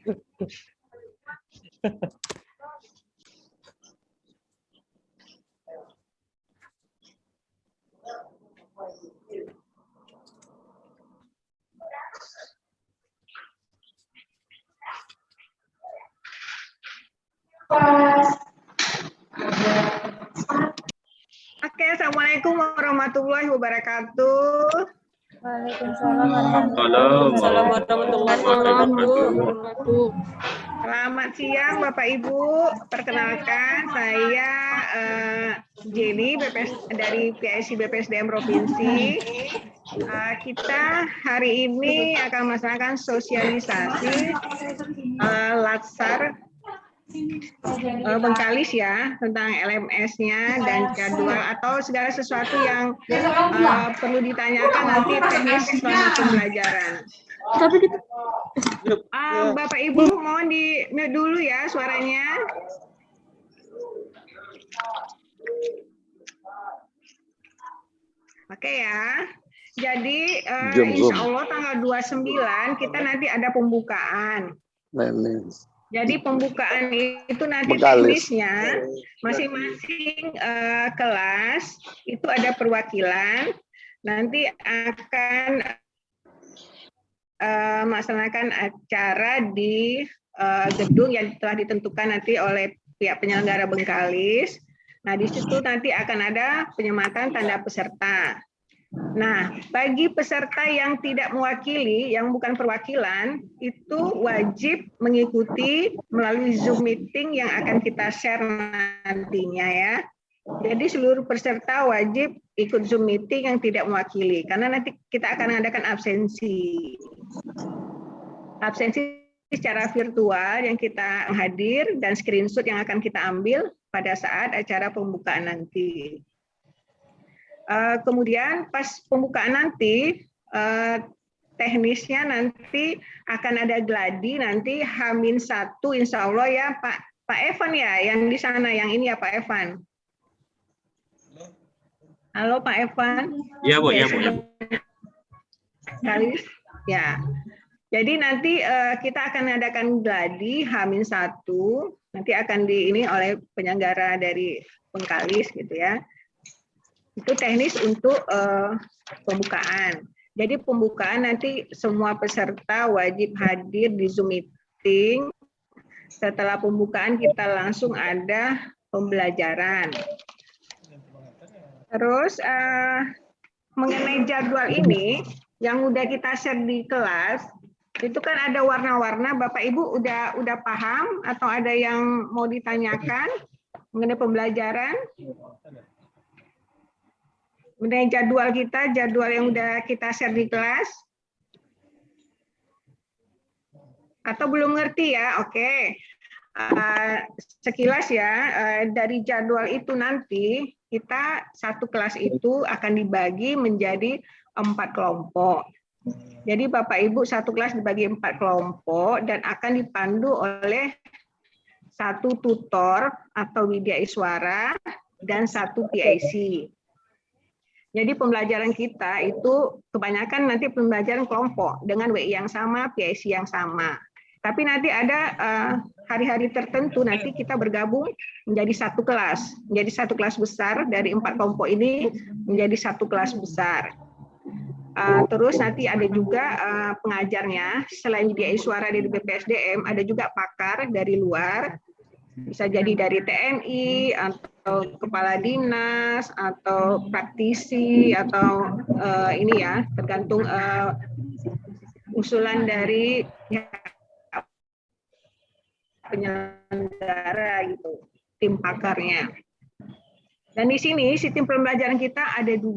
Oke, assalamualaikum warahmatullahi wabarakatuh. Waalaikumsalam warahmatullahi wabarakatuh. Selamat siang Bapak Ibu. Perkenalkan saya Jenny dari PIC BPSDM Provinsi. Kita hari ini akan melaksanakan sosialisasi Latsar Bengkalis ya, tentang LMS-nya dan jadwal atau segala sesuatu yang perlu ditanyakan nanti teknis selama pembelajaran. Bapak Ibu mohon di mute dulu ya suaranya. Oke ya. Jadi insya Allah tanggal 29 kita nanti ada pembukaan. Jadi pembukaan itu nanti teknisnya masing-masing kelas itu ada perwakilan, nanti akan melaksanakan acara di gedung yang telah ditentukan nanti oleh pihak penyelenggara Bengkalis. Nah di situ nanti akan ada penyematan tanda peserta. Nah, bagi peserta yang tidak mewakili, yang bukan perwakilan, itu wajib mengikuti melalui Zoom meeting yang akan kita share nantinya ya. Jadi seluruh peserta wajib ikut Zoom meeting yang tidak mewakili, karena nanti kita akan mengadakan absensi. Absensi secara virtual yang kita hadir dan screenshot yang akan kita ambil pada saat acara pembukaan nanti. Kemudian pas pembukaan nanti teknisnya nanti akan ada gladi nanti H-1 insya Allah ya Pak Evan ya yang di sana yang ini ya Pak Evan. Halo Pak Evan. Iya Bu, ya Bu. Ya. Jadi nanti kita akan adakan gladi H-1 nanti akan ini oleh penyelenggara dari Bengkalis gitu ya. Itu teknis untuk pembukaan. Jadi pembukaan nanti semua peserta wajib hadir di Zoom meeting. Setelah pembukaan kita langsung ada pembelajaran. Terus mengenai jadwal ini yang udah kita share di kelas, itu kan ada warna-warna. Bapak Ibu udah paham atau ada yang mau ditanyakan mengenai pembelajaran? Mengenai jadwal kita, jadwal yang udah kita share di kelas? Atau belum ngerti ya? Oke. Sekilas ya, dari jadwal itu nanti, kita satu kelas itu akan dibagi menjadi 4 kelompok. Jadi Bapak Ibu satu kelas dibagi 4 kelompok dan akan dipandu oleh satu tutor atau widya iswara dan satu PIC. Jadi pembelajaran kita itu kebanyakan nanti pembelajaran kelompok dengan WI yang sama, PIC yang sama. Tapi nanti ada hari-hari tertentu nanti kita bergabung menjadi satu kelas. Menjadi satu kelas besar dari 4 kelompok ini menjadi satu kelas besar. Terus nanti ada juga pengajarnya, selain widya iswara dari BPSDM, ada juga pakar dari luar. Bisa jadi dari TNI atau kepala dinas atau praktisi atau ini ya tergantung usulan dari penyelenggara gitu tim pakarnya. Dan di sini si tim pembelajaran kita ada 2,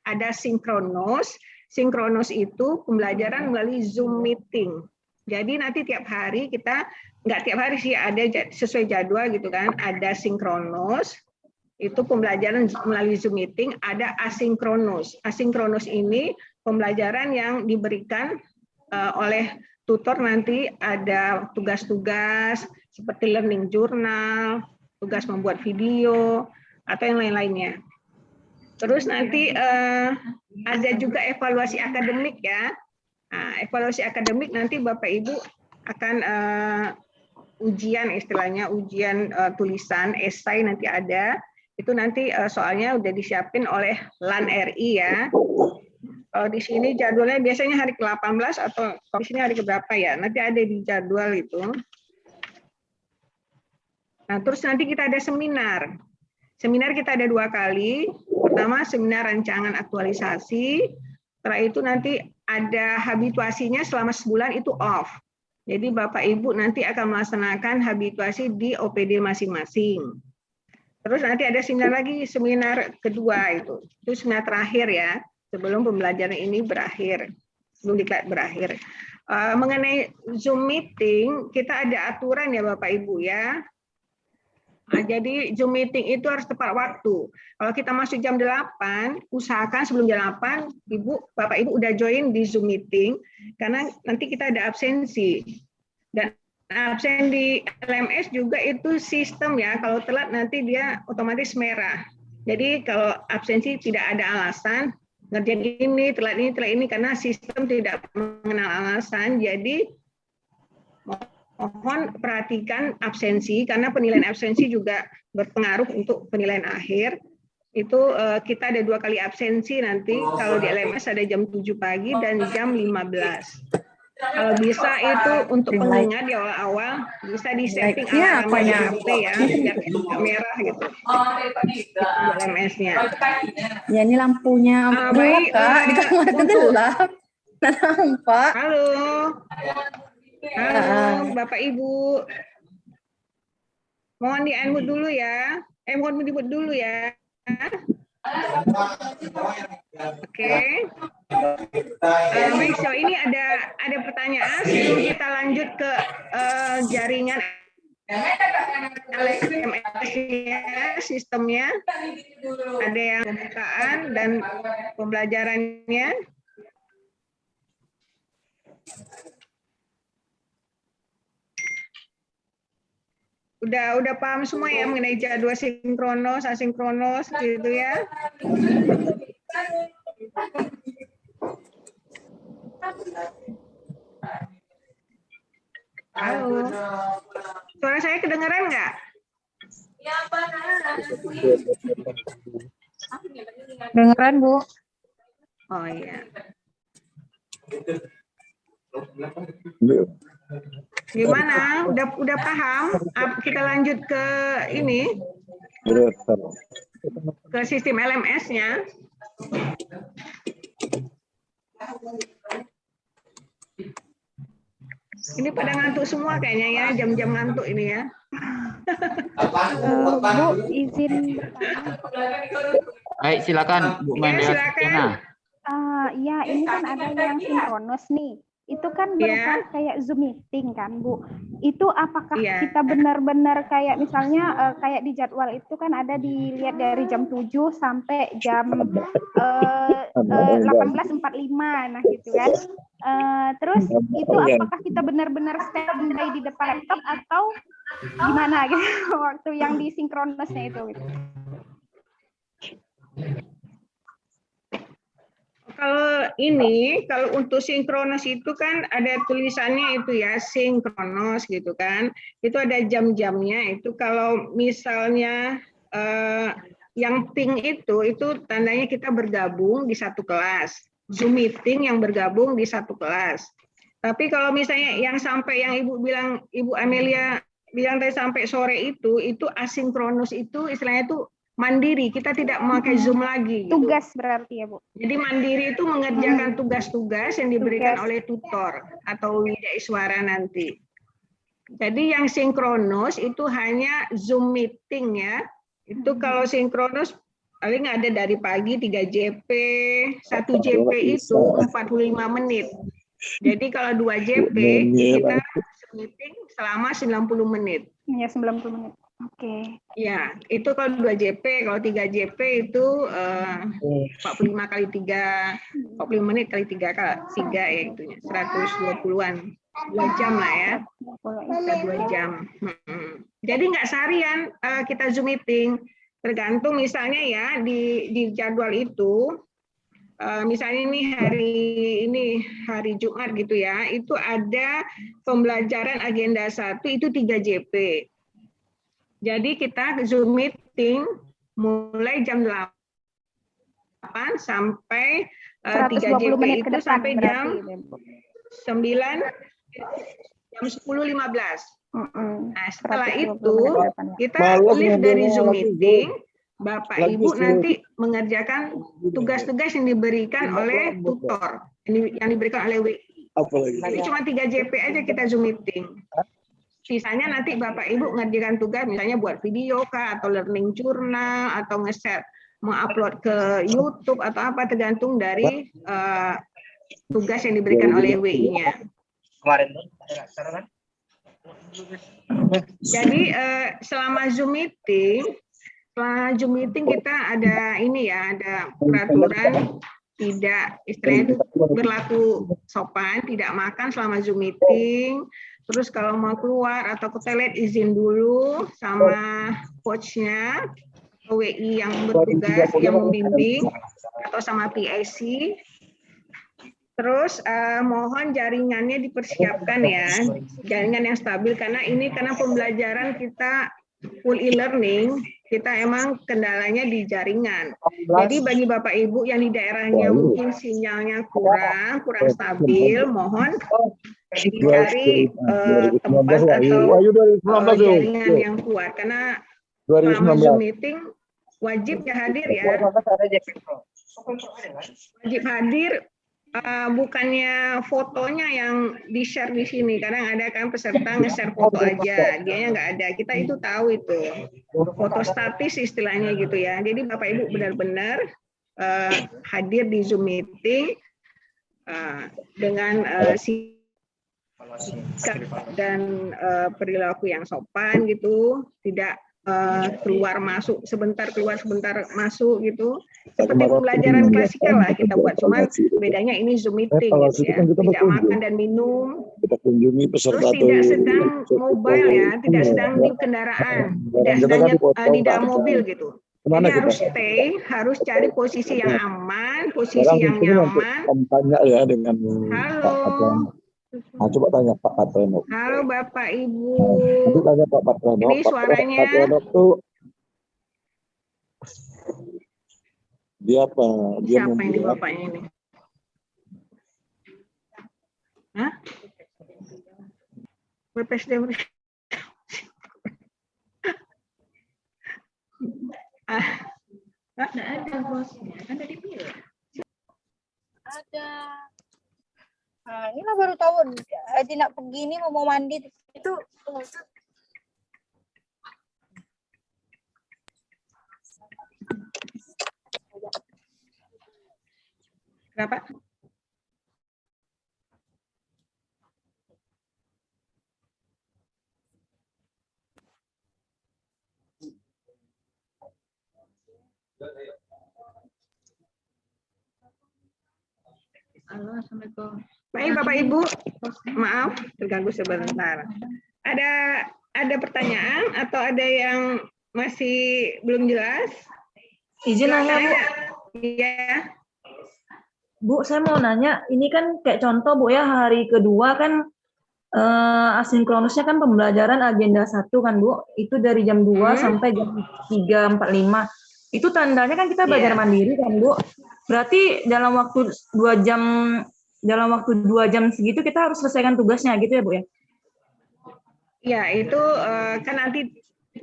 ada sinkronus. Sinkronus itu pembelajaran melalui Zoom meeting. Jadi nanti tiap hari kita, nggak tiap hari sih, ada sesuai jadwal gitu kan, ada sinkronus, itu pembelajaran melalui Zoom meeting, ada asinkronus. Asinkronus ini pembelajaran yang diberikan oleh tutor nanti ada tugas-tugas seperti learning journal, tugas membuat video, atau yang lain-lainnya. Terus nanti ada juga evaluasi akademik ya. Nah, evaluasi akademik nanti Bapak Ibu akan ujian, istilahnya ujian tulisan, esai nanti ada. Itu nanti soalnya udah disiapin oleh LAN RI ya. Kalau di sini jadwalnya biasanya hari ke-18 atau di sini hari keberapa ya? Nanti ada di jadwal itu. Nah, terus nanti kita ada seminar. Seminar kita ada 2 kali. Pertama, seminar rancangan aktualisasi. Setelah itu nanti ada habituasinya selama sebulan itu off. Jadi Bapak Ibu nanti akan melaksanakan habituasi di OPD masing-masing. Terus nanti ada seminar lagi, seminar kedua itu seminar terakhir ya, sebelum pembelajaran ini berakhir, sebelum diklat berakhir. Mengenai Zoom meeting, kita ada aturan ya Bapak Ibu ya. Nah, jadi Zoom meeting itu harus tepat waktu. Kalau kita masuk jam 8, usahakan sebelum jam 8, Bapak Ibu udah join di Zoom meeting, karena nanti kita ada absensi. Dan absen di LMS juga itu sistem ya, kalau telat nanti dia otomatis merah. Jadi kalau absensi tidak ada alasan, ngerjain ini, telat ini, karena sistem tidak mengenal alasan, jadi mohon perhatikan absensi, karena penilaian absensi juga berpengaruh untuk penilaian akhir. Itu kita ada 2 kali absensi nanti, kalau di LMS ada jam 7 pagi dan jam 15. Kalau bisa itu untuk pengingat di awal-awal bisa disetting alarmnya HP ya, biar tidak merah gitu. LMS-nya. Ya ini lampunya Baik, di kamar itu gelap. Nampak. Halo, Bapak Ibu. Mohon di-unmute dulu ya. Mohon di-mute dulu ya. Oke. Baik, so ini ada pertanyaan sebelum kita lanjut ke jaringan LMS-nya, sistemnya. Ada yang pembukaan dan pembelajarannya. Udah paham semua ya mengenai jadwal sinkronos, asinkronos gitu ya. Halo. Suara saya kedengaran nggak? Dengeran, Bu. Oh iya. Gimana? Udah paham? Kita lanjut ke ini. Ke sistem LMS-nya. Ini pada ngantuk semua kayaknya ya, jam-jam ngantuk ini ya. Bu, izin bertanya. Baik, silakan Bu Mendel. Silakan. Ya, ini kan ada yang sinkronus nih. Itu kan berupa kayak Zoom meeting kan, Bu. Itu apakah kita benar-benar kayak misalnya kayak di jadwal itu kan ada dilihat dari jam 7 sampai jam 18.45, nah gitu kan. Terus itu apakah kita benar-benar standby di depan laptop atau gimana gitu waktu yang di sinkronusnya itu gitu. Kalau untuk sinkronos itu kan ada tulisannya itu ya, sinkronos gitu kan. Itu ada jam-jamnya. Itu kalau misalnya yang pink itu tandanya kita bergabung di satu kelas. Zoom meeting yang bergabung di satu kelas. Tapi kalau misalnya yang sampai yang Ibu Amelia bilang tadi sampai sore itu asinkronus itu istilahnya itu mandiri, kita tidak memakai Zoom lagi. Gitu. Tugas berarti ya, Bu? Jadi mandiri itu mengerjakan tugas-tugas yang diberikan oleh tutor atau widaiswara nanti. Jadi yang sinkronus itu hanya Zoom meeting ya. Itu kalau sinkronus paling ada dari pagi 3 JP, 1 JP itu 45 menit. Jadi kalau 2 JP kita meeting selama 90 menit. Ya, 90 menit. Oke. Ya, itu kalau 2 JP, kalau 3 JP itu 45 kali 3, 45 menit kali 3 ya itunya, 120-an. 2 jam lah ya. 2 jam. Jadi nggak seharian kita Zoom meeting. Tergantung misalnya ya di jadwal itu misalnya ini hari Jumat gitu ya, itu ada pembelajaran agenda 1 itu 3 JP. Jadi kita Zoom meeting mulai jam 8 sampai 3 JP menit ke itu depan, sampai jam berarti, 9, jam 10.15. Nah, setelah 120 itu menit ke depan, ya. kita live dari Zoom meeting, Bapak Ibu nanti mengerjakan tugas-tugas yang diberikan oleh tutor, yang diberikan oleh WI. Jadi cuma 3 JP aja kita Zoom meeting. Sisanya nanti Bapak Ibu ngerjakan tugas, misalnya buat video kah, atau learning journal, atau nge-share, mengupload ke YouTube, atau apa, tergantung dari tugas yang diberikan oleh WI-nya. Jadi selama Zoom meeting kita ada ini ya, ada peraturan tidak, istilahnya itu berlaku sopan, tidak makan selama Zoom meeting. Terus kalau mau keluar atau ke toilet izin dulu sama coach-nya, WI yang bertugas, yang membimbing, atau sama PIC. Terus mohon jaringannya dipersiapkan ya, jaringan yang stabil, karena pembelajaran kita full e-learning, kita emang kendalanya di jaringan. Jadi bagi Bapak Ibu yang di daerahnya mungkin sinyalnya kurang stabil, mohon dicari tempat atau jaringan yang kuat, karena selama Zoom meeting wajib hadir ya. Wajib hadir. Bukannya fotonya yang di-share di sini, kadang ada kan peserta nge-share foto aja, dianya nggak ada. Kita itu tahu itu foto statis istilahnya gitu ya. Jadi Bapak Ibu benar-benar hadir di Zoom meeting dengan sikap dan perilaku yang sopan gitu, tidak keluar masuk sebentar, keluar sebentar masuk gitu, seperti pembelajaran klasikal lah kita buat, cuman bedanya ini Zoom meeting gitu ya, tidak makan dan minum, terus tidak sedang mobile ya, tidak sedang di kendaraan, tidak sedang di dalam mobil gitu. Jadi harus stay, harus cari posisi yang aman, posisi yang nyaman. Halo. Nah, coba tanya Pak Patrono. Halo Bapak Ibu. Nanti tanya Pak Patrono. Ini suaranya. Pak Patrono tuh dia apa? Dia siapa ini bapaknya ini? Hah? BPSD. Nggak ada bosnya, kan tadi bilang. Ada. Nah, inilah baru tahu tidak begini mau mandi itu. Kenapa? Halo, Assalamualaikum. Baik Bapak Ibu, maaf terganggu sebentar. Ada pertanyaan atau ada yang masih belum jelas? Izin nanya Bu. Iya. Bu, saya mau nanya, ini kan kayak contoh Bu ya, hari kedua kan asinkronusnya kan pembelajaran agenda 1 kan Bu, itu dari jam 2 sampai jam 3.45. Itu tandanya kan kita belajar mandiri kan Bu. Berarti dalam waktu 2 jam segitu kita harus selesaikan tugasnya gitu ya Bu ya? Ya, itu kan nanti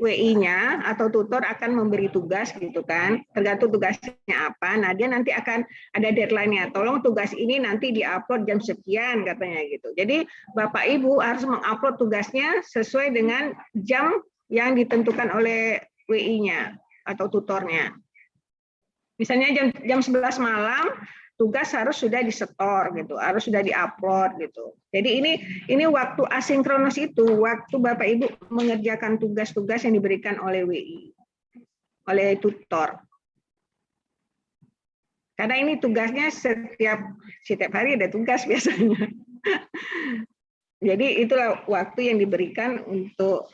WI-nya atau tutor akan memberi tugas gitu kan, tergantung tugasnya apa. Nah, dia nanti akan ada deadline-nya. Tolong tugas ini nanti di-upload jam sekian katanya gitu. Jadi Bapak Ibu harus mengupload tugasnya sesuai dengan jam yang ditentukan oleh WI-nya atau tutornya. Misalnya jam 11 malam, tugas harus sudah disetor gitu, harus sudah diupload gitu. Jadi ini waktu asinkronus itu, waktu Bapak Ibu mengerjakan tugas-tugas yang diberikan oleh WI, oleh tutor. Karena ini tugasnya setiap hari ada tugas biasanya. Jadi itulah waktu yang diberikan untuk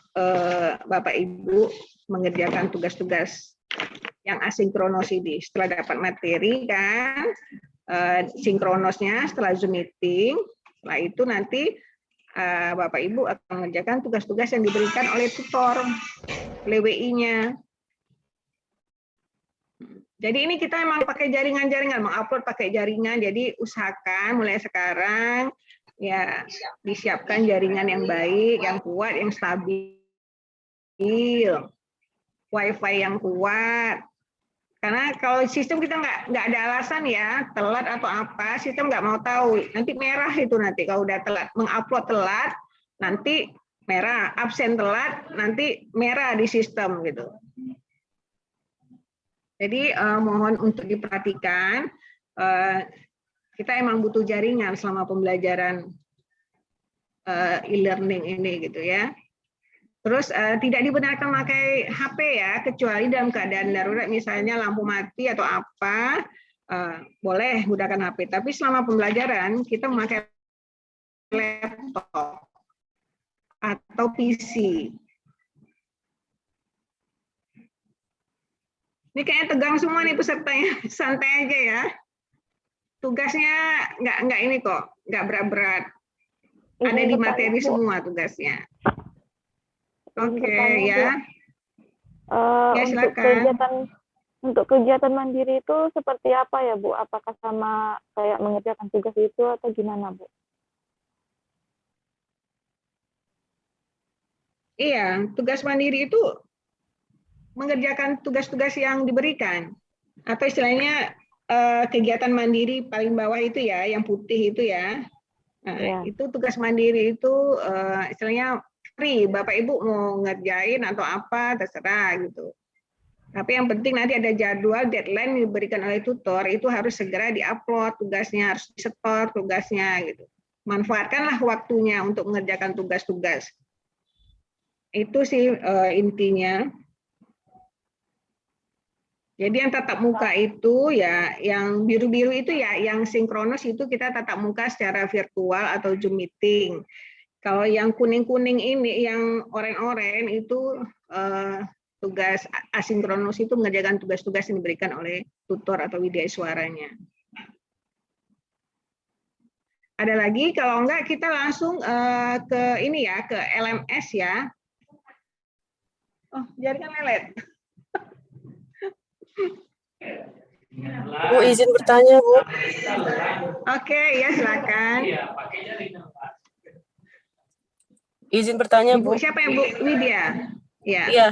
Bapak Ibu mengerjakan tugas-tugas yang asinkronos ini. Setelah dapat materi kan, sinkronosnya setelah Zoom meeting, setelah itu nanti Bapak Ibu akan mengerjakan tugas-tugas yang diberikan oleh tutor, oleh WI-nya. Jadi ini kita emang pakai jaringan-jaringan, mengupload pakai jaringan, jadi usahakan mulai sekarang ya disiapkan jaringan yang baik, yang kuat, yang stabil, WiFi yang kuat. Karena kalau sistem kita nggak ada alasan ya, telat atau apa, sistem nggak mau tahu. Nanti merah itu nanti kalau udah telat, mengupload telat, nanti merah, absen telat, nanti merah di sistem gitu. Jadi mohon untuk diperhatikan, kita emang butuh jaringan selama pembelajaran e-learning ini gitu ya. Terus tidak dibenarkan memakai HP ya, kecuali dalam keadaan darurat, misalnya lampu mati atau apa, boleh gunakan HP. Tapi selama pembelajaran kita memakai laptop atau PC. Ini kayaknya tegang semua nih pesertanya, santai aja ya. Tugasnya nggak ini kok, nggak berat-berat. Ada di materi semua tugasnya. Oke ya. Ya silakan. Untuk kegiatan mandiri itu seperti apa ya Bu? Apakah sama kayak mengerjakan tugas itu atau gimana Bu? Iya, tugas mandiri itu mengerjakan tugas-tugas yang diberikan. Atau istilahnya kegiatan mandiri paling bawah itu ya, yang putih itu ya. Nah, itu tugas mandiri itu istilahnya free, Bapak Ibu mau ngerjain atau apa terserah gitu. Tapi yang penting nanti ada jadwal deadline diberikan oleh tutor, itu harus segera diupload tugasnya, harus disetor tugasnya gitu. Manfaatkanlah waktunya untuk mengerjakan tugas-tugas. Itu sih intinya. Jadi yang tatap muka itu ya, yang biru-biru itu ya, yang sinkronos itu kita tatap muka secara virtual atau Zoom meeting. Kalau yang kuning-kuning ini, yang oranye-oranye itu tugas asinkronus itu mengerjakan tugas-tugas yang diberikan oleh tutor atau widya suaranya. Ada lagi? Kalau enggak kita langsung ke ini ya, ke LMS ya. Oh, jaringan lelet. Bu, izin bertanya, Bu. Oke, ya silakan. Izin bertanya, Bu. Siapa yang Bu? Widya? Ya. Iya.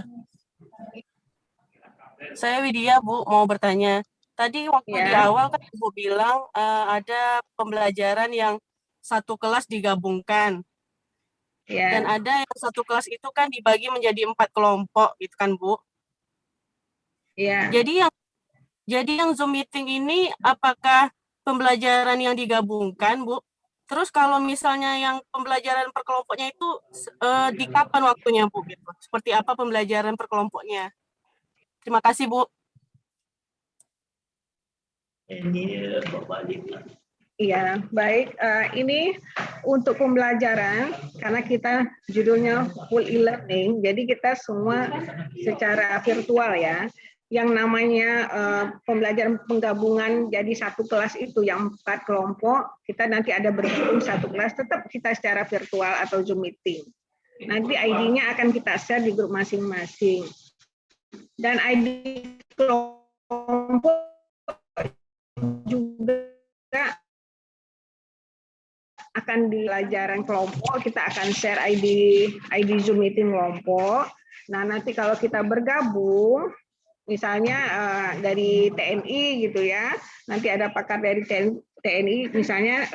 Saya Widya, Bu, mau bertanya. Tadi waktu di awal kan Ibu bilang ada pembelajaran yang satu kelas digabungkan. Dan ada yang satu kelas itu kan dibagi menjadi 4 kelompok, gitu kan, Bu? Iya. Jadi yang Zoom meeting ini apakah pembelajaran yang digabungkan, Bu? Terus kalau misalnya yang pembelajaran per kelompoknya itu di kapan waktunya, Bu? Gitu. Seperti apa pembelajaran per kelompoknya? Terima kasih, Bu. Iya, baik. Ini untuk pembelajaran, karena kita judulnya full e-learning, jadi kita semua secara virtual ya. Yang namanya pembelajaran penggabungan jadi satu kelas itu yang 4 kelompok, kita nanti ada bergabung satu kelas, tetap kita secara virtual atau Zoom meeting. Nanti ID-nya akan kita share di grup masing-masing. Dan ID kelompok juga akan di pelajaran kelompok, kita akan share ID Zoom meeting kelompok. Nah, nanti kalau kita bergabung, misalnya dari TNI gitu ya, nanti ada pakar dari TNI, misalnya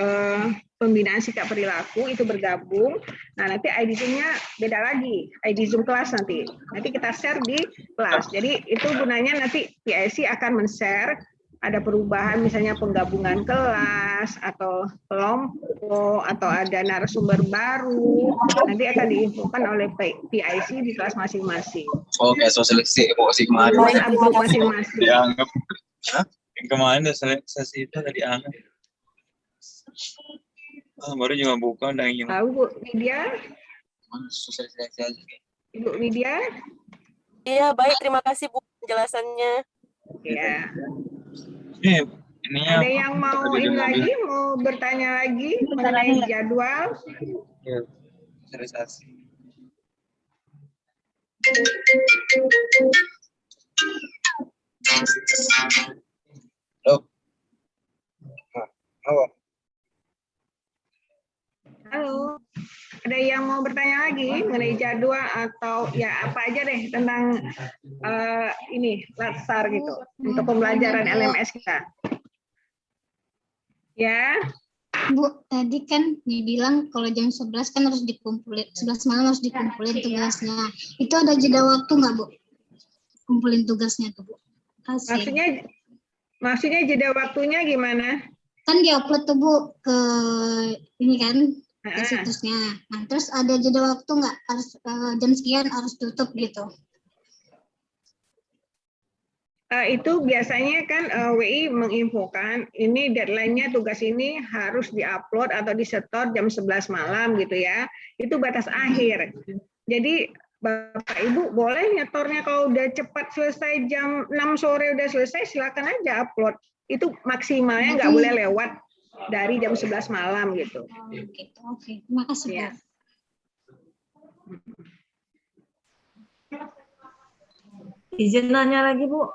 pembinaan sikap perilaku itu bergabung. Nah, nanti ID Zoom-nya beda lagi, ID Zoom kelas nanti kita share di kelas. Jadi itu gunanya nanti PIC akan men-share ada perubahan misalnya penggabungan kelas atau kelompok atau ada narasumber baru, nanti akan diinfokan oleh PIC di kelas masing-masing. Oke, so seleksi emosi kemarin. Masing-masing. Yang kemarin seleksi itu tadi aneh. Baru juga buka dan ingin. Tahu Bu Widya? Sosialisasi aja. Ibu Widya? Iya, baik. Terima kasih Bu penjelasannya. Ya. Ininya Ada yang mau ini lagi, mau bertanya lagi mengenai jadwal? Ya, sosialisasi. Halo. Halo. Halo, ada yang mau bertanya lagi mengenai jadwal atau ya apa aja deh tentang ini latsar gitu untuk pembelajaran LMS kita? Ya. Bu, tadi kan dibilang kalau jam 11 kan harus dikumpulin, 11 malam harus dikumpulin tugasnya. Itu ada jeda waktu nggak, Bu? Kumpulin tugasnya tuh, Bu. Kasih. Maksudnya jeda waktunya gimana? Kan diupload tuh, Bu, ke ini kan, ke situsnya. Nah, terus ada jeda waktu nggak? Harus jam sekian harus tutup gitu. Itu biasanya kan WI menginfokan ini deadline-nya tugas ini harus diupload atau disetor jam 11 malam gitu ya. Itu batas akhir. Jadi Bapak Ibu boleh nyetornya kalau udah cepat selesai jam 6 sore udah selesai, silakan aja upload. Itu maksimalnya nggak boleh lewat dari jam 11 malam gitu. Oke. Terima kasih, Bu. Ya. Izin nanya lagi, Bu.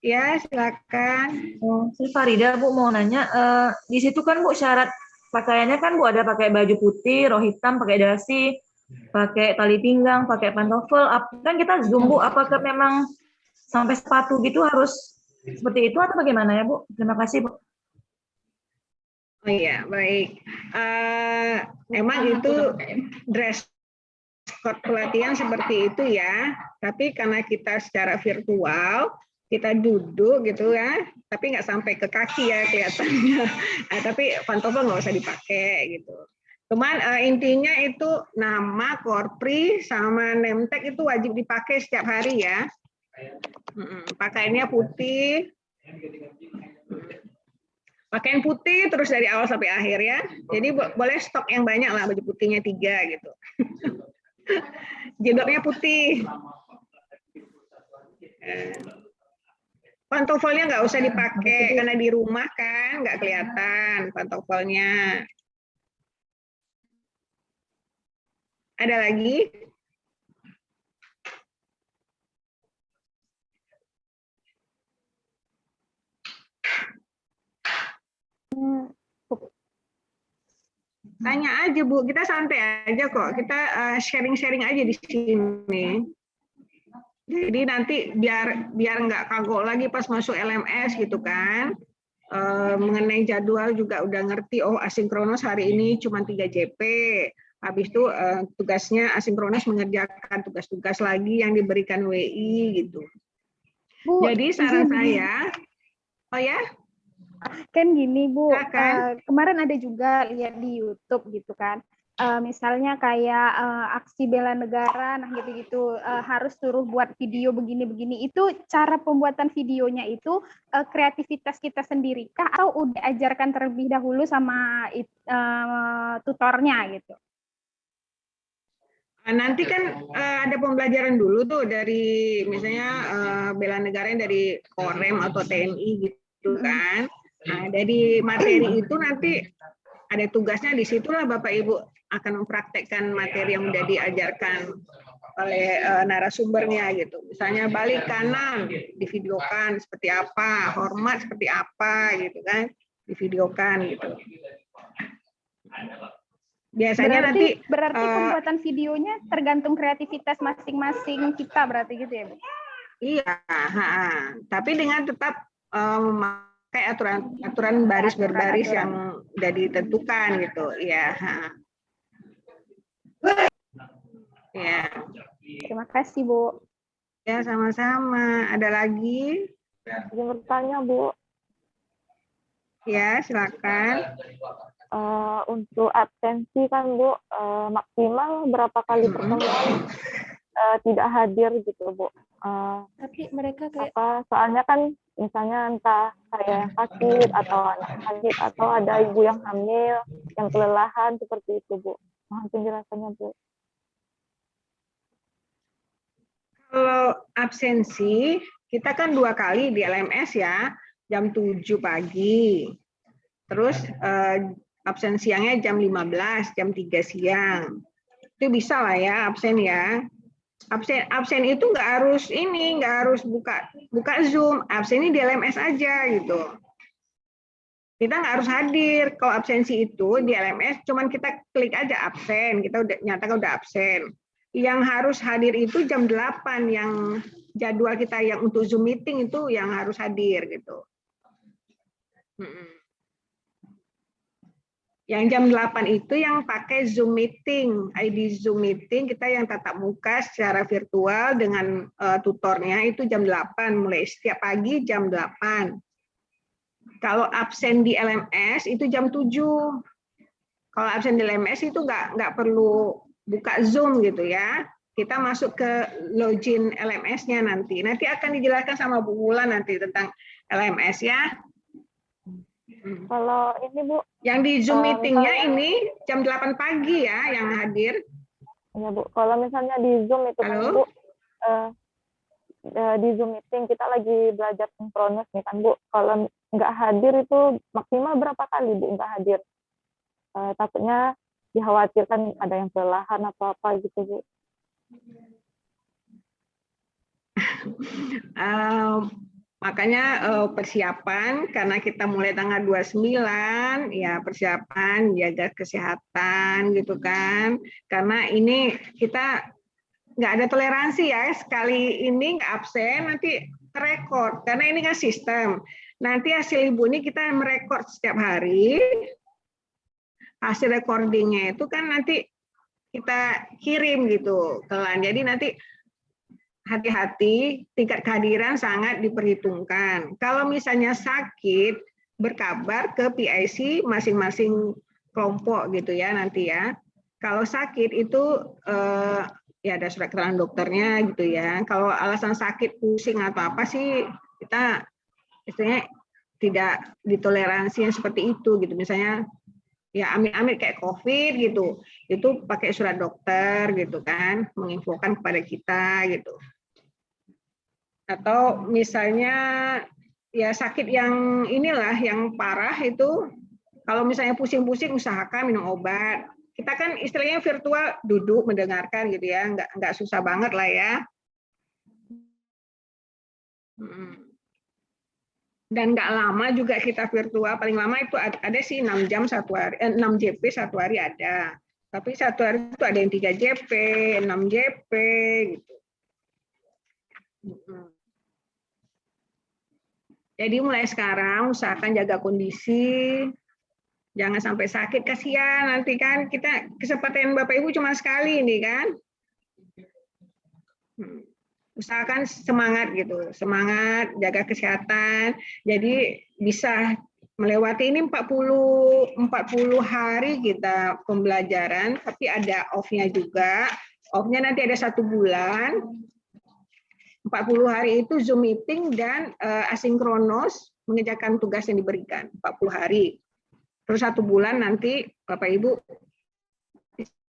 Ya, silakan. Si Farida, Bu, mau nanya, di situ kan, Bu, syarat pakaiannya kan, Bu, ada pakai baju putih, roh hitam, pakai dasi, pakai tali pinggang, pakai pantofel. Kan kita Zoom, Bu, apakah memang sampai sepatu gitu harus seperti itu atau bagaimana ya, Bu? Terima kasih, Bu. Oh iya, baik. Memang itu dress code pelatihan seperti itu ya, tapi karena kita secara virtual, kita duduk gitu ya, tapi nggak sampai ke kaki ya kelihatannya. Nah, tapi pantofel nggak usah dipakai gitu. Cuman intinya itu nama, korpri, sama name tag itu wajib dipakai setiap hari ya. Pakaiannya putih. Pakaian putih terus dari awal sampai akhir ya. Jadi boleh stok yang banyak lah, baju putihnya 3 gitu. Jilbabnya putih. Pantofelnya nggak usah dipakai karena di rumah kan nggak kelihatan pantofelnya. Ada lagi? Tanya aja Bu, kita santai aja kok. Kita sharing-sharing aja di sini. Jadi nanti biar nggak kagok lagi pas masuk LMS gitu kan. Mengenai jadwal juga udah ngerti, oh asinkronus hari ini cuma 3 JP. Habis itu tugasnya asinkronus mengerjakan tugas-tugas lagi yang diberikan WI gitu. Bu, jadi saran saya, oh ya? Kan gini Bu, kemarin ada juga lihat di YouTube gitu kan. Misalnya kayak aksi bela negara, nah gitu-gitu harus suruh buat video begini-begini. Itu cara pembuatan videonya itu kreativitas kita sendiri kah atau udah ajarkan terlebih dahulu sama tutornya gitu? Nanti kan ada pembelajaran dulu tuh dari misalnya bela negara dari Korem atau TNI gitu kan. Nah, dari materi itu nanti ada tugasnya di situlah Bapak Ibu akan mempraktekkan materi yang sudah diajarkan oleh narasumbernya gitu. Misalnya balik kanan divideokan seperti apa, hormat seperti apa gitu kan, divideokan gitu. Biasanya berarti pembuatan videonya tergantung kreativitas masing-masing kita berarti gitu ya, Bu? Iya, tapi dengan tetap memakai aturan baris berbaris yang sudah ditentukan gitu, ya. Ya. Terima kasih, Bu. Ya, sama-sama. Ada lagi? Izin bertanya, Bu. Ya, silakan. Untuk absensi kan Bu, maksimal berapa kali pertemuan tidak hadir gitu Bu. Tapi mereka kayak soalnya kan misalnya entah saya yang sakit atau anak sakit atau ada ibu yang hamil yang kelelahan seperti itu Bu. Mohon penjelasannya Bu. Kalau absensi kita kan 2 kali di LMS ya, jam 7 pagi. Terus absen siangnya jam 15, jam 3 siang. Itu bisa lah ya absen ya. Absen itu nggak harus buka Zoom. Absennya di LMS aja gitu. Kita nggak harus hadir. Kalau absensi itu di LMS, cuman kita klik aja absen, kita udah nyatakan udah absen. Yang harus hadir itu jam 8, yang jadwal kita yang untuk Zoom meeting itu yang harus hadir gitu. Yang jam 8 itu yang pakai Zoom meeting, ID Zoom meeting kita yang tatap muka secara virtual dengan tutornya itu jam 8, mulai setiap pagi jam 8. Kalau absen di LMS itu jam 7. Kalau absen di LMS itu nggak perlu buka Zoom gitu ya. Kita masuk ke login LMS-nya nanti. Nanti akan dijelaskan sama Bu Wulan nanti tentang LMS ya. Kalau ini Bu, yang di Zoom meetingnya ini jam 8 pagi ya yang hadir. Ya Bu, kalau misalnya di Zoom itu kan Bu, di Zoom meeting kita lagi belajar sinkronus nih kan Bu. Kalau nggak hadir itu maksimal berapa kali Bu nggak hadir? Takutnya dikhawatirkan ada yang kelelahan atau apa gitu Bu. Makanya persiapan karena kita mulai tanggal 29 ya persiapan jaga kesehatan gitu kan. Karena ini kita nggak ada toleransi ya, sekali ini nggak absen nanti terekord karena ini kan sistem. Nanti hasil ibu ini kita merekord setiap hari, hasil recordingnya itu kan nanti kita kirim gitu ke LAN. Jadi nanti hati-hati, tingkat kehadiran sangat diperhitungkan. Kalau misalnya sakit, berkabar ke PIC masing-masing kelompok gitu ya nanti ya. Kalau sakit itu ya ada surat keterangan dokternya gitu ya. Kalau alasan sakit, pusing atau apa sih kita istilahnya tidak ditoleransi yang seperti itu gitu. Misalnya ya amit-amit kayak COVID gitu, itu pakai surat dokter gitu kan, menginfokan kepada kita gitu. Atau misalnya ya sakit yang inilah yang parah itu, kalau misalnya pusing-pusing usahakan minum obat. Kita kan istilahnya virtual duduk mendengarkan gitu ya, nggak susah banget lah ya. Dan nggak lama juga kita virtual, paling lama itu ada sih 6 jam satu hari, 6 JP satu hari ada. Tapi satu hari itu ada yang 3 JP, 6 JP gitu. Jadi mulai sekarang usahakan jaga kondisi, jangan sampai sakit, kasihan nanti kan kita kesempatan Bapak Ibu cuma sekali ini kan. Usahakan semangat gitu, semangat jaga kesehatan. Jadi bisa melewati ini 40 hari kita pembelajaran, tapi ada off-nya juga. Off-nya nanti ada 1 bulan. 40 hari itu Zoom meeting dan asinkronus mengerjakan tugas yang diberikan 40 hari. Terus 1 bulan nanti Bapak Ibu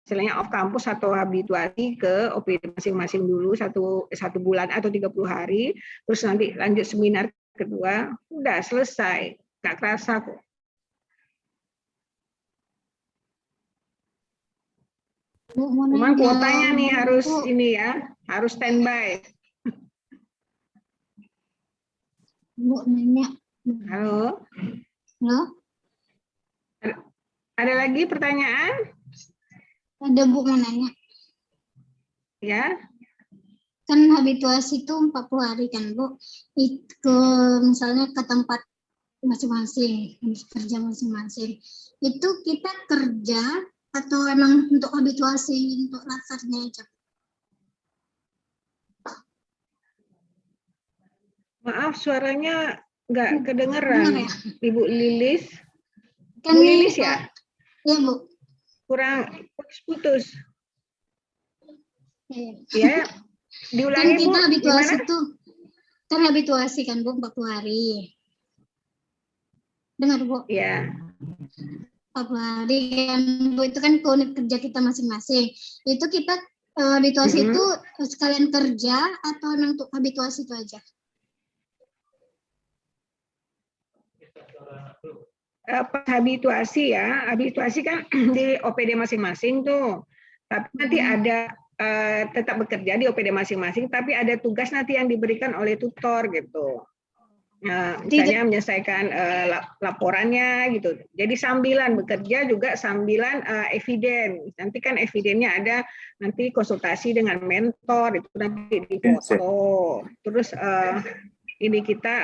istilahnya off kampus atau habituasi ke OPD masing-masing dulu 1 bulan atau 30 hari, terus nanti lanjut seminar kedua, udah selesai, nggak kerasa kok. Cuman kuotanya nih harus ini ya, harus standby. Bu nanya. Halo. Halo. Ada lagi pertanyaan? Ada Bu mau nanya. Ya. Kan habituasi itu 40 hari kan Bu. Itu misalnya ke tempat masing-masing, kerja masing-masing. Itu kita kerja atau emang untuk habituasi untuk latarnya aja? Maaf suaranya nggak kedengeran. Ya? Ibu Lilis. Kan Bu Lilis ya? Iya Bu. Kurang putus. Ya, diulangi kan kita Bu. habituasi Gimana? itu kan habituasi kan Bu 40 hari. Dengar Bu? Iya. 40 hari kan Bu, itu kan ke unit kerja kita masing-masing. Itu kita habituasi itu sekalian kerja atau untuk habituasi itu aja? pas habituasi ya, habituasi kan di OPD masing-masing tuh. Tapi nanti ada tetap bekerja di OPD masing-masing, tapi ada tugas nanti yang diberikan oleh tutor gitu. Nah, misalnya menyelesaikan laporannya gitu. Jadi sambilan bekerja juga sambilan eviden. Nanti kan evidennya ada nanti konsultasi dengan mentor itu nanti difoto. Terus ini kita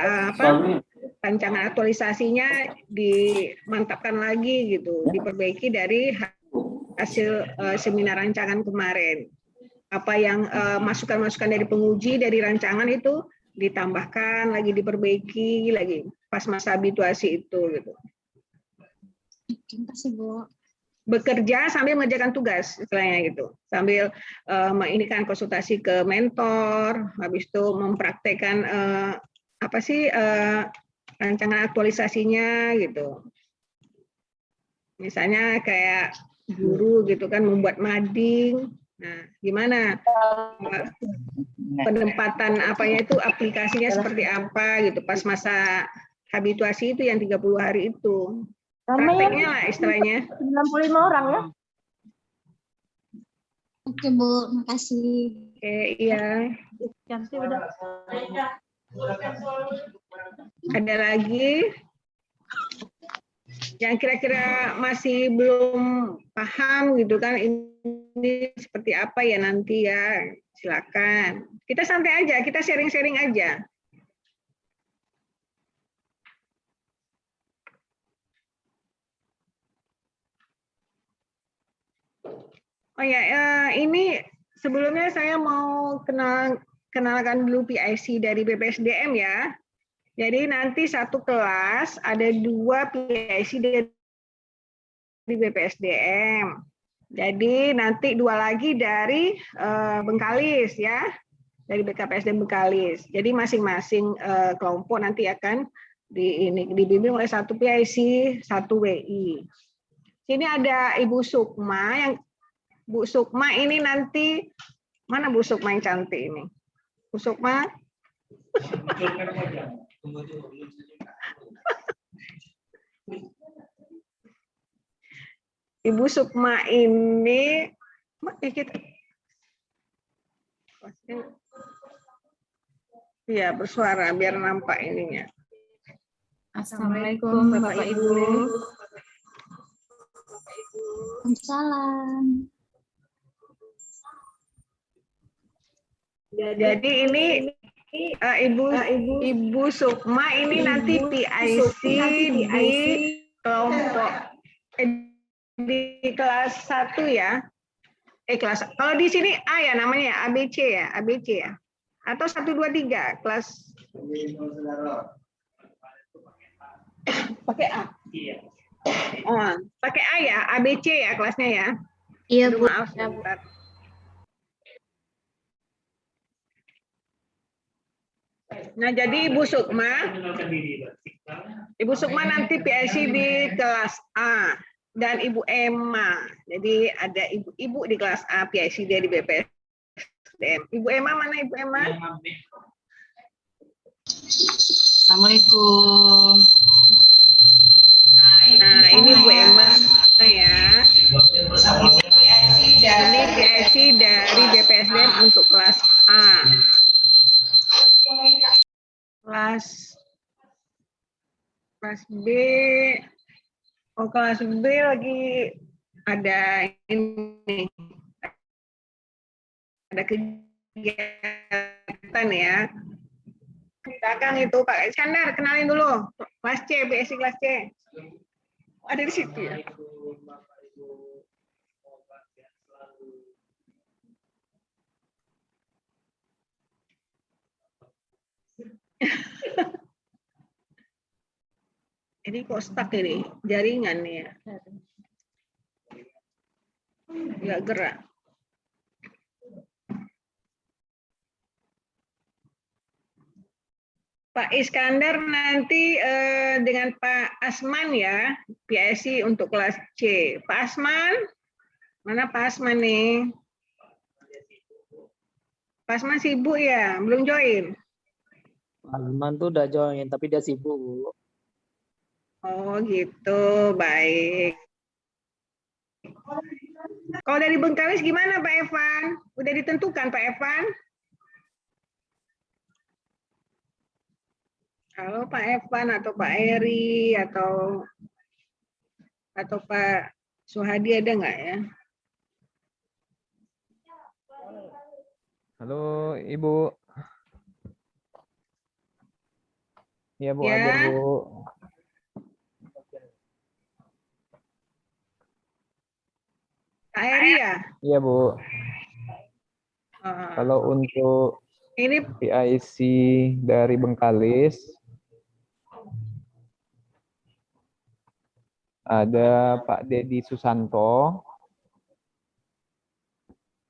rancangan aktualisasinya dimantapkan lagi gitu, diperbaiki dari hasil seminar rancangan kemarin. Apa yang masukan-masukan dari penguji dari rancangan itu ditambahkan lagi, diperbaiki lagi pas masa habituasi itu gitu. Terima kasih, Bu. Bekerja sambil mengerjakan tugas istilahnya gitu, sambil ini kan konsultasi ke mentor, habis itu mempraktekkan apa sih rancangan aktualisasinya gitu. Misalnya kayak guru gitu kan membuat mading. Nah, gimana penempatan apanya itu aplikasinya seperti apa gitu pas masa habituasi itu yang 30 hari itu. Prakteknya lah istilahnya. 95 orang ya. Oke, Bu, makasih. Oke, iya. Cantik udah. Ada lagi yang kira-kira masih belum paham gitu kan ini seperti apa ya nanti ya, silakan. Kita santai aja, kita sharing-sharing aja. Oh ya, ini sebelumnya saya mau kenalkan dulu PIC dari BPSDM ya. Jadi nanti satu kelas ada 2 PIC dari BPSDM. Jadi nanti 2 lagi dari Bengkalis ya, dari BKPSDM Bengkalis. Jadi masing-masing kelompok nanti akan dibimbing oleh 1 PIC, 1 WI. Sini ada Ibu Sukma yang Bu Sukma ini nanti mana Bu Sukma yang cantik ini? Bu Sukma? Ibu Sukma ini ya bersuara biar nampak ininya. Assalamualaikum Bapak Ibu. Waalaikumsalam. Jadi ini Ibu Sukma ini nanti PIC di kelompok di kelas 1 ya. Kelas kalau di sini A ya namanya ABC ya, ABC ya. Atau 1 2 3 kelas pakai A. Oh, pakai A ya, ABC ya kelasnya ya. Iya, Bu. Maaf sebentar. Nah, jadi Ibu Sukma nanti PIC di kelas A dan Ibu Emma. Jadi ada ibu-ibu di kelas A PIC dari BPSDM. Ibu Emma mana Ibu Emma? Assalamualaikum. Nah, ini Bu Emma ya. Ini PIC dari BPSDM untuk kelas A. Kelas B. Oh, kelas B lagi ada ini. Ada kegiatan ya. Belakang itu Pak Iskandar, kenalin dulu. Kelas C, BSI kelas C. Ada di situ ya. Ini kok stuck ini, jaringan nih ya. Nggak gerak. Pak Iskandar nanti dengan Pak Asman ya, PIC untuk kelas C. Pak Asman, mana Pak Asman nih? Pak Asman sibuk ya, belum join? Pak Asman tuh udah join, tapi dia sibuk. Oh gitu, baik. Kalau dari Bengkalis gimana Pak Evan? Udah ditentukan Pak Evan? Halo Pak Evan atau Pak Eri atau Pak Suhadi ada nggak ya? Halo Ibu. Iya Bu, Ya. hadir Bu. Pak Eri ya? Iya Bu. Kalau untuk Ini PIC dari Bengkalis, ada Pak Dedi Susanto.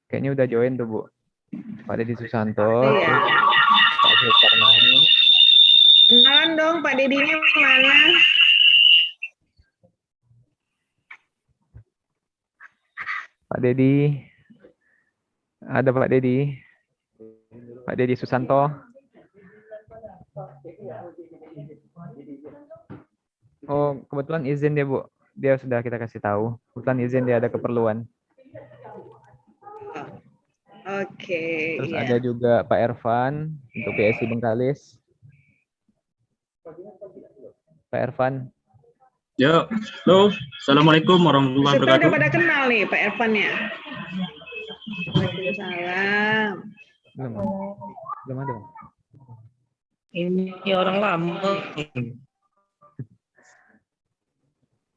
Kayaknya udah join tuh Bu. Pak Dedi Susanto. Iya. Pak Zulkarnain. Kenalan dong Pak Dedinya mana? Pak Dedi. Ada Pak Dedi. Pak Dedi Susanto. Oh, kebetulan izin dia, Bu. Dia sudah kita kasih tahu. Kebetulan izin dia ada keperluan. Oke. Terus iya. ada juga Pak Ervan untuk PSI Bengkalis. Pak Ervan. Ya, halo. Assalamualaikum warahmatullahi Peserta udah wabarakatuh. pada kenal nih Pak Ervan-nya. Waalaikumsalam. Belum ada. Ini orang lama.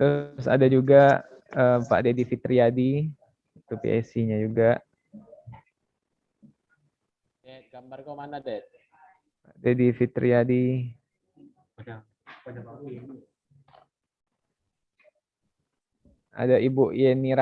Terus ada juga Pak Dedi Fitriadi, itu PSI-nya juga. Gambar kau mana, Det? Pak Dedi Fitriadi. Ada Ibu Yeni